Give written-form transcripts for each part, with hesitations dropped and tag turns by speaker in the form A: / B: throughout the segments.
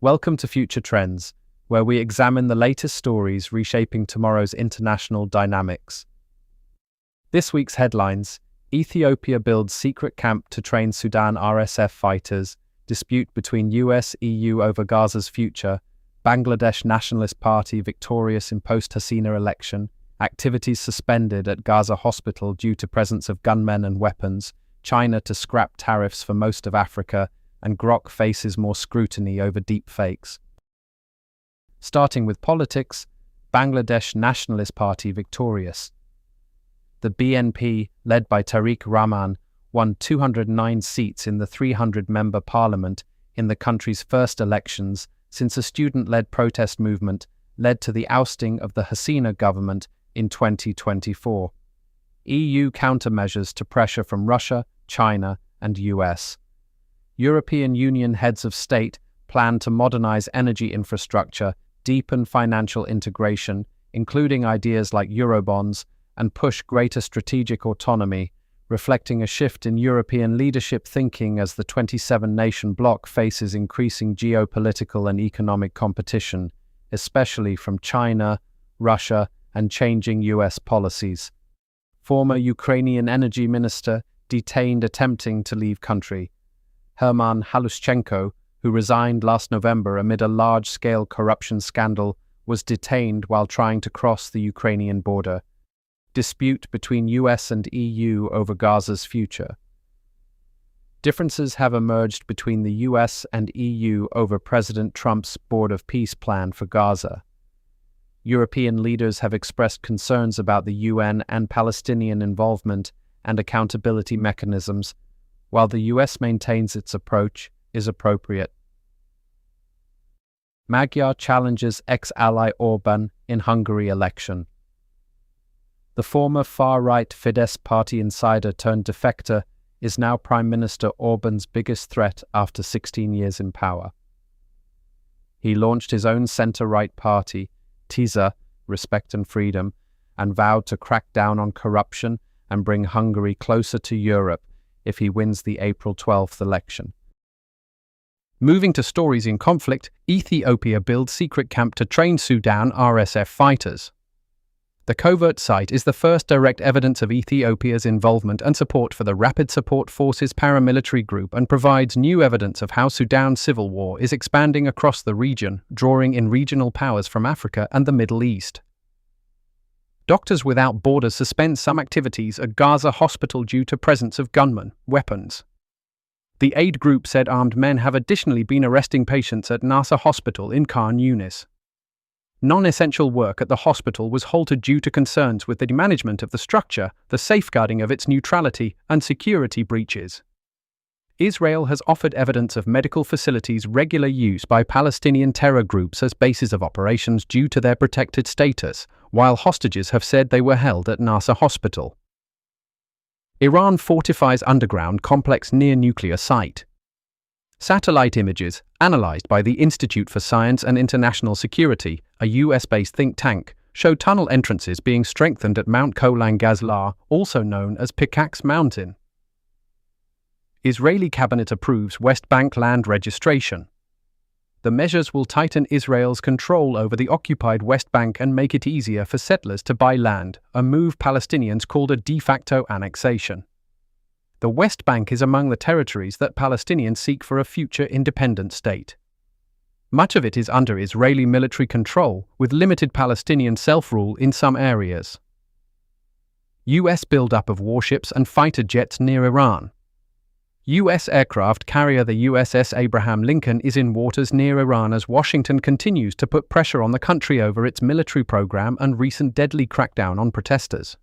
A: Welcome to Future Trends, where we examine the latest stories reshaping tomorrow's international dynamics. This week's headlines: Ethiopia builds secret camp to train Sudan RSF fighters, dispute between US-EU over Gaza's future, Bangladesh Nationalist Party victorious in post-Hasina election, activities suspended at Gaza hospital due to presence of gunmen and weapons, China to scrap tariffs for most of Africa, and Grok faces more scrutiny over deepfakes. Starting with politics, Bangladesh Nationalist Party victorious. The BNP, led by Tariq Rahman, won 209 seats in the 300-member parliament in the country's first elections since a student-led protest movement led to the ousting of the Hasina government in 2024. EU countermeasures to pressure from Russia, China, and US. European Union heads of state plan to modernize energy infrastructure, deepen financial integration, including ideas like Eurobonds, and push greater strategic autonomy, reflecting a shift in European leadership thinking as the 27-nation bloc faces increasing geopolitical and economic competition, especially from China, Russia, and changing US policies. Former Ukrainian energy minister detained attempting to leave country. Herman Halushchenko, who resigned last November amid a large-scale corruption scandal, was detained while trying to cross the Ukrainian border. Dispute between US and EU over Gaza's future. Differences have emerged between the US and EU over President Trump's Board of Peace plan for Gaza. European leaders have expressed concerns about the UN and Palestinian involvement and accountability mechanisms, while the US maintains its approach is appropriate. Magyar challenges ex-ally Orbán in Hungary election. The former far-right Fidesz party insider turned defector is now Prime Minister Orbán's biggest threat after 16 years in power. He launched his own centre-right party, TISA, Respect and Freedom, and vowed to crack down on corruption and bring Hungary closer to Europe if he wins the April 12th election. Moving to stories in conflict, Ethiopia builds secret camp to train Sudan RSF fighters. The covert site is the first direct evidence of Ethiopia's involvement and support for the Rapid Support Forces paramilitary group and provides new evidence of how Sudan's civil war is expanding across the region, drawing in regional powers from Africa and the Middle East. Doctors Without Borders suspends some activities at Gaza hospital due to presence of gunmen, weapons. The aid group said armed men have additionally been arresting patients at Nasser Hospital in Khan Yunis. Non-essential work at the hospital was halted due to concerns with the management of the structure, the safeguarding of its neutrality, and security breaches. Israel has offered evidence of medical facilities' regular use by Palestinian terror groups as bases of operations due to their protected status, while hostages have said they were held at Nasser Hospital. Iran fortifies underground complex near nuclear site. Satellite images, analyzed by the Institute for Science and International Security, a US-based think tank, show tunnel entrances being strengthened at Mount Kolang Gazlar, also known as Pickaxe Mountain. Israeli cabinet approves West Bank land registration. The measures will tighten Israel's control over the occupied West Bank and make it easier for settlers to buy land, a move Palestinians called a de facto annexation. The West Bank is among the territories that Palestinians seek for a future independent state. Much of it is under Israeli military control, with limited Palestinian self-rule in some areas. US buildup of warships and fighter jets near Iran. U.S. aircraft carrier the USS Abraham Lincoln is in waters near Iran as Washington continues to put pressure on the country over its military program and recent deadly crackdown on protesters.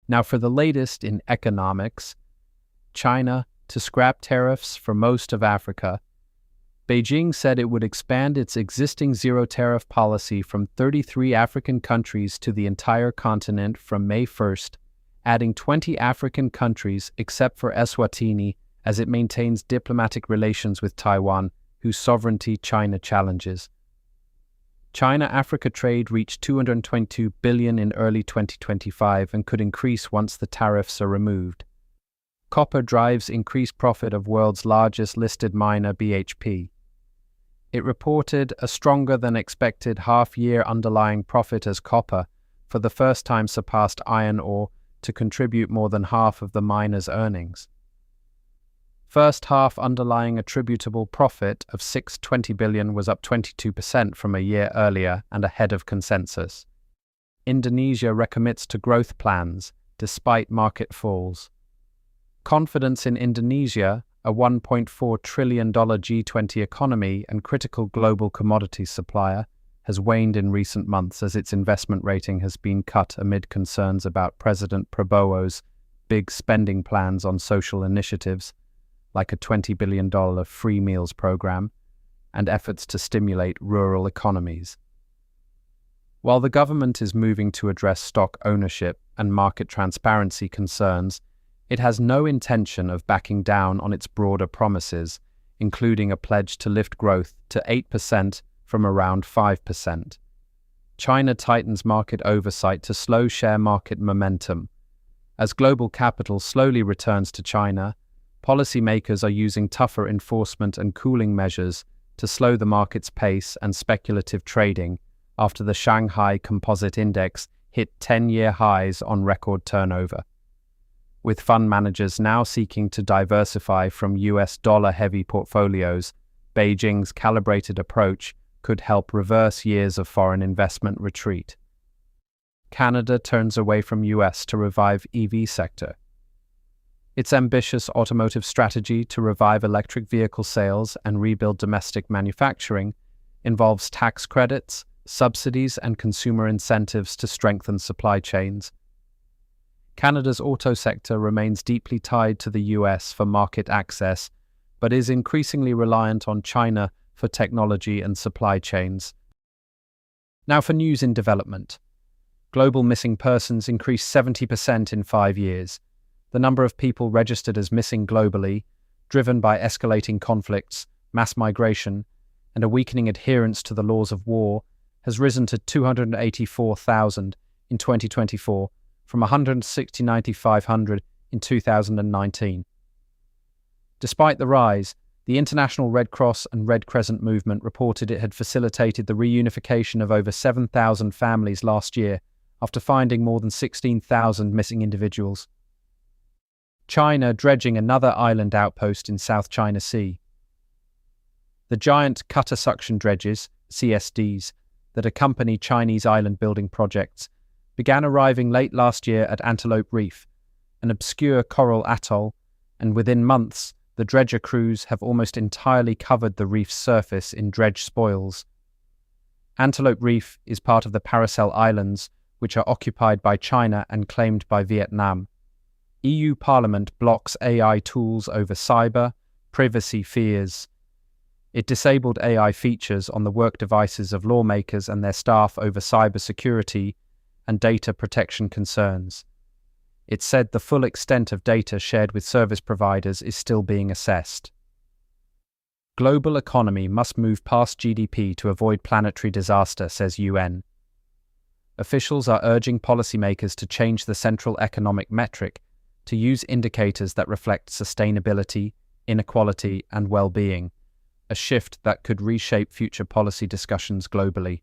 A: Now for the latest in economics, China to scrap tariffs for most of Africa. Beijing said it would expand its existing zero-tariff policy from 33 African countries to the entire continent from May 1st, adding 20 African countries except for Eswatini as it maintains diplomatic relations with Taiwan, whose sovereignty China challenges. China-Africa trade reached $222 billion in early 2025 and could increase once the tariffs are removed. Copper drives increased profit of world's largest listed miner BHP. It reported a stronger than expected half-year underlying profit as copper, for the first time surpassed iron ore to contribute more than half of the miner's earnings. First half underlying attributable profit of $620 billion was up 22% from a year earlier and ahead of consensus. Indonesia recommits to growth plans despite market falls. Confidence in Indonesia, a $1.4 trillion G20 economy and critical global commodities supplier, has waned in recent months as its investment rating has been cut amid concerns about President Prabowo's big spending plans on social initiatives, like a $20 billion free meals program, and efforts to stimulate rural economies. While the government is moving to address stock ownership and market transparency concerns, it has no intention of backing down on its broader promises, including a pledge to lift growth to 8% from around 5%. China tightens market oversight to slow share market momentum. As global capital slowly returns to China, policymakers are using tougher enforcement and cooling measures to slow the market's pace and speculative trading after the Shanghai Composite Index hit 10-year highs on record turnover. With fund managers now seeking to diversify from US dollar-heavy portfolios, Beijing's calibrated approach could help reverse years of foreign investment retreat. Canada turns away from US to revive EV sector. Its ambitious automotive strategy to revive electric vehicle sales and rebuild domestic manufacturing involves tax credits, subsidies, and consumer incentives to strengthen supply chains. Canada's auto sector remains deeply tied to the US for market access, but is increasingly reliant on China for technology and supply chains. Now for news in development. Global missing persons increased 70% in 5 years. The number of people registered as missing globally, driven by escalating conflicts, mass migration, and a weakening adherence to the laws of war, has risen to 284,000 in 2024, from 169,500 in 2019. Despite the rise, the International Red Cross and Red Crescent movement reported it had facilitated the reunification of over 7,000 families last year after finding more than 16,000 missing individuals. China dredging another island outpost in South China Sea. The giant cutter suction dredges, CSDs, that accompany Chinese island building projects began arriving late last year at Antelope Reef, an obscure coral atoll, and within months, the dredger crews have almost entirely covered the reef's surface in dredge spoils. Antelope Reef is part of the Paracel Islands, which are occupied by China and claimed by Vietnam. EU Parliament blocks AI tools over cyber privacy fears. It disabled AI features on the work devices of lawmakers and their staff over cybersecurity and data protection concerns. It said the full extent of data shared with service providers is still being assessed. Global economy must move past GDP to avoid planetary disaster, says UN. Officials are urging policymakers to change the central economic metric to use indicators that reflect sustainability, inequality, and well-being, a shift that could reshape future policy discussions globally.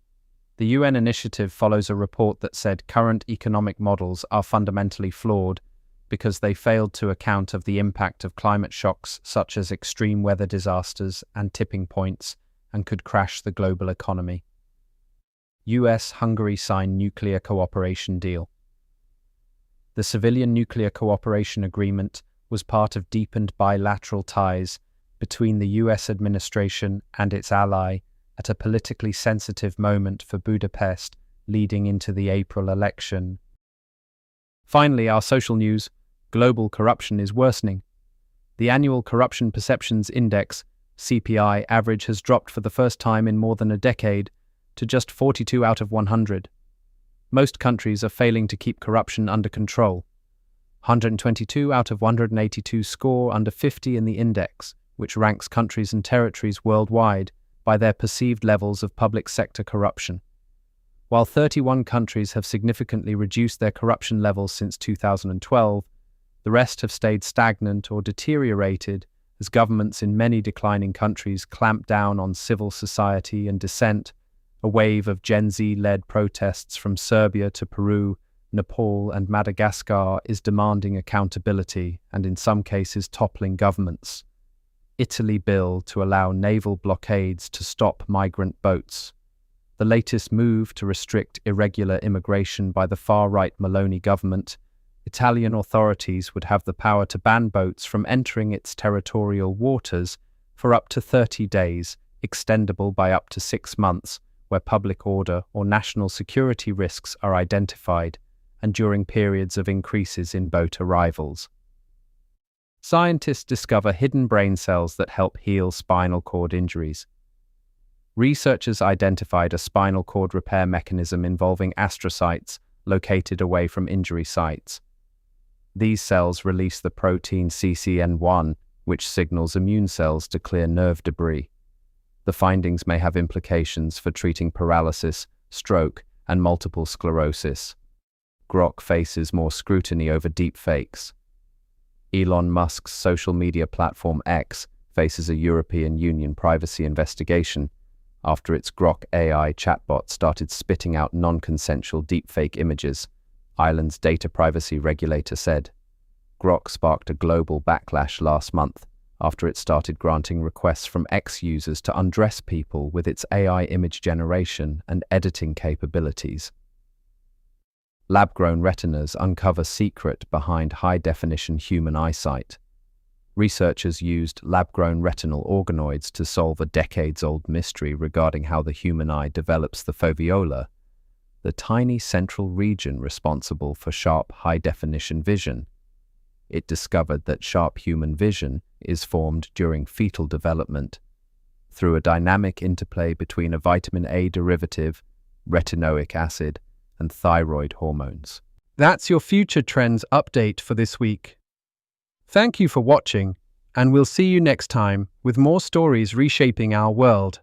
A: The UN initiative follows a report that said current economic models are fundamentally flawed because they failed to account of the impact of climate shocks such as extreme weather disasters and tipping points and could crash the global economy. US-Hungary sign nuclear cooperation deal. The Civilian Nuclear Cooperation Agreement was part of deepened bilateral ties between the US administration and its ally at a politically sensitive moment for Budapest leading into the April election. Finally, our social news: global corruption is worsening. The annual Corruption Perceptions Index, CPI, average has dropped for the first time in more than a decade to just 42 out of 100. Most countries are failing to keep corruption under control. 122 out of 182 score under 50 in the index, which ranks countries and territories worldwide by their perceived levels of public sector corruption. While 31 countries have significantly reduced their corruption levels since 2012, the rest have stayed stagnant or deteriorated as governments in many declining countries clamp down on civil society and dissent. A wave of Gen Z-led protests from Serbia to Peru, Nepal and Madagascar is demanding accountability and in some cases toppling governments. Italy bill to allow naval blockades to stop migrant boats. The latest move to restrict irregular immigration by the far-right Meloni government. Italian authorities would have the power to ban boats from entering its territorial waters for up to 30 days, extendable by up to 6 months, where public order or national security risks are identified, and during periods of increases in boat arrivals. Scientists discover hidden brain cells that help heal spinal cord injuries. Researchers identified a spinal cord repair mechanism involving astrocytes located away from injury sites. These cells release the protein CCN1, which signals immune cells to clear nerve debris. The findings may have implications for treating paralysis, stroke, and multiple sclerosis. Grok faces more scrutiny over deepfakes. Elon Musk's social media platform X faces a European Union privacy investigation after its Grok AI chatbot started spitting out non-consensual deepfake images, Ireland's data privacy regulator said. Grok sparked a global backlash last month after it started granting requests from X users to undress people with its AI image generation and editing capabilities. Lab-grown retinas uncover secret behind high-definition human eyesight. Researchers used lab-grown retinal organoids to solve a decades-old mystery regarding how the human eye develops the foveola, the tiny central region responsible for sharp high-definition vision. It discovered that sharp human vision is formed during fetal development through a dynamic interplay between a vitamin A derivative, retinoic acid, and thyroid hormones. That's your Future Trends update for this week. Thank you for watching, and we'll see you next time with more stories reshaping our world.